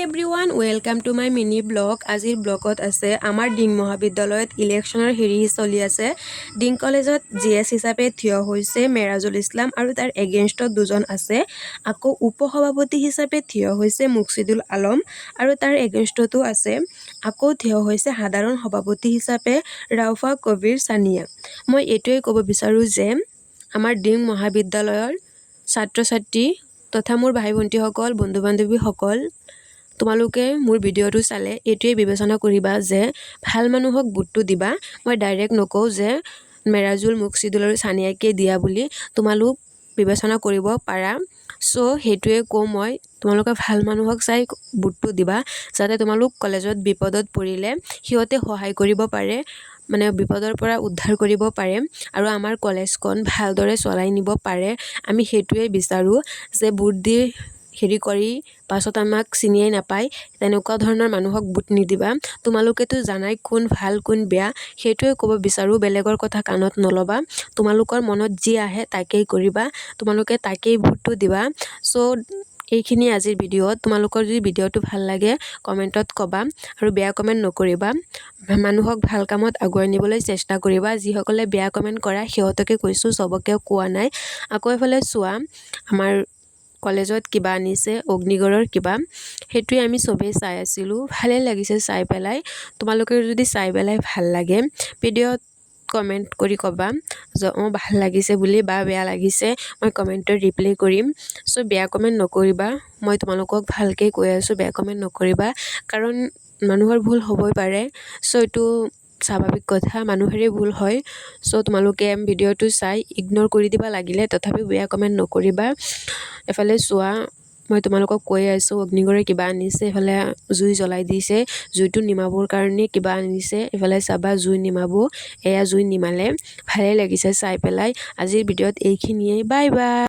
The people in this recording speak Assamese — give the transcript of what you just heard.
Everyone welcome to my mini blog. আজিৰ ব্লগত আছে আমাৰ ডিং মহাবিদ্যালয়ত ইলেকশ্যনৰ হেৰি চলি আছে। ডিং কলেজত GS হিচাপে থিয় হৈছে মেৰাজুল ইছলাম আৰু তাৰ এগেইনষ্টত দুজন আছে। আকৌ উপসভাপতি হিচাপে থিয় হৈছে মুকছিদুল আলম আৰু তাৰ এগেইনষ্টতো আছে। আকৌ থিয় হৈছে সাধাৰণ সভাপতি হিচাপে ৰাউফা কবিৰ চানিয়া। মই এইটোৱে ক'ব বিচাৰোঁ যে আমাৰ ডিং মহাবিদ্যালয়ৰ ছাত্ৰ ছাত্ৰী তথা মোৰ ভাই ভণ্টিসকল বন্ধু বান্ধৱীসকল, তোমালোকে মোৰ ভিডিঅ'টো চালে এইটোৱে বিবেচনা কৰিবা যে ভাল মানুহক ভোটটো দিবা। মই ডাইৰেক্ট নকওঁ যে মেৰাজুল মুকছিদুল আৰু চানিয়াকে দিয়া বুলি, তোমালোক বিবেচনা কৰিব পাৰা। সেইটোৱে কওঁ মই, তোমালোকে ভাল মানুহক চাই ভোটটো দিবা যাতে তোমালোক কলেজত বিপদত পৰিলে সিহঁতে সহায় কৰিব পাৰে, মানে বিপদৰ পৰা উদ্ধাৰ কৰিব পাৰে আৰু আমাৰ কলেজখন ভালদৰে চলাই নিব পাৰে। আমি সেইটোৱে বিচাৰোঁ যে ভোট দি হেৰি কৰি পাছত আমাক চিনিয়াই নাপায় তেনেকুৱা ধৰণৰ মানুহক ভোট নিদিবা। তোমালোকেতো জানাই কোন ভাল কোন বেয়া, সেইটোৱে ক'ব বিচাৰোঁ। বেলেগৰ কথা কাণত নল'বা, তোমালোকৰ মনত যি আহে তাকেই কৰিবা, তোমালোকে তাকেই ভোটটো দিবা। এইখিনি আজিৰ ভিডিঅ'ত। তোমালোকৰ যদি ভিডিঅ'টো ভাল লাগে কমেণ্টত ক'বা আৰু বেয়া কমেণ্ট নকৰিবা। মানুহক ভাল কামত আগুৱাই নিবলৈ চেষ্টা কৰিবা। যিসকলে বেয়া কমেণ্ট কৰা সিহঁতকে কৈছোঁ, চবকে কোৱা নাই। আকৌ এফালে চোৱা, আমাৰ কলেজত কিবা আনিছে অগ্নিগড়ৰ কিবা, সেইটোৱে আমি চবেই চাই আছিলোঁ। ভালেই লাগিছে চাই পেলাই। তোমালোকে যদি চাই পেলাই ভাল লাগে ভিডিঅ'ত কমেণ্ট কৰি ক'বা যে ভাল লাগিছে বুলি বা বেয়া লাগিছে, মই কমেণ্টত ৰিপ্লাই কৰিম। বেয়া কমেণ্ট নকৰিবা, মই তোমালোকক ভালকৈ কৈ আছোঁ, বেয়া কমেণ্ট নকৰিবা, কাৰণ মানুহৰ ভুল হ'বই পাৰে। এইটো স্বাভাৱিক কথা, মানুহৰে ভুল হয়। তোমালোকে ভিডিঅ'টো চাই ইগন'ৰ কৰি দিবা লাগিলে, তথাপিও বেয়া কমেণ্ট নকৰিবা। এফালে চোৱা, মই তোমালোকক কৈ আছোঁ অগ্নিগড়ে কিবা আনিছে, এইফালে জুই জ্বলাই দিছে, জুইটো নিমাবৰ কাৰণে কিবা আনিছে। এইফালে চাবা জুই নিমাব, এয়া জুই নিমালে। ভালেই লাগিছে চাই পেলাই। আজিৰ ভিডিঅ'ত এইখিনিয়েই, বাই বাই।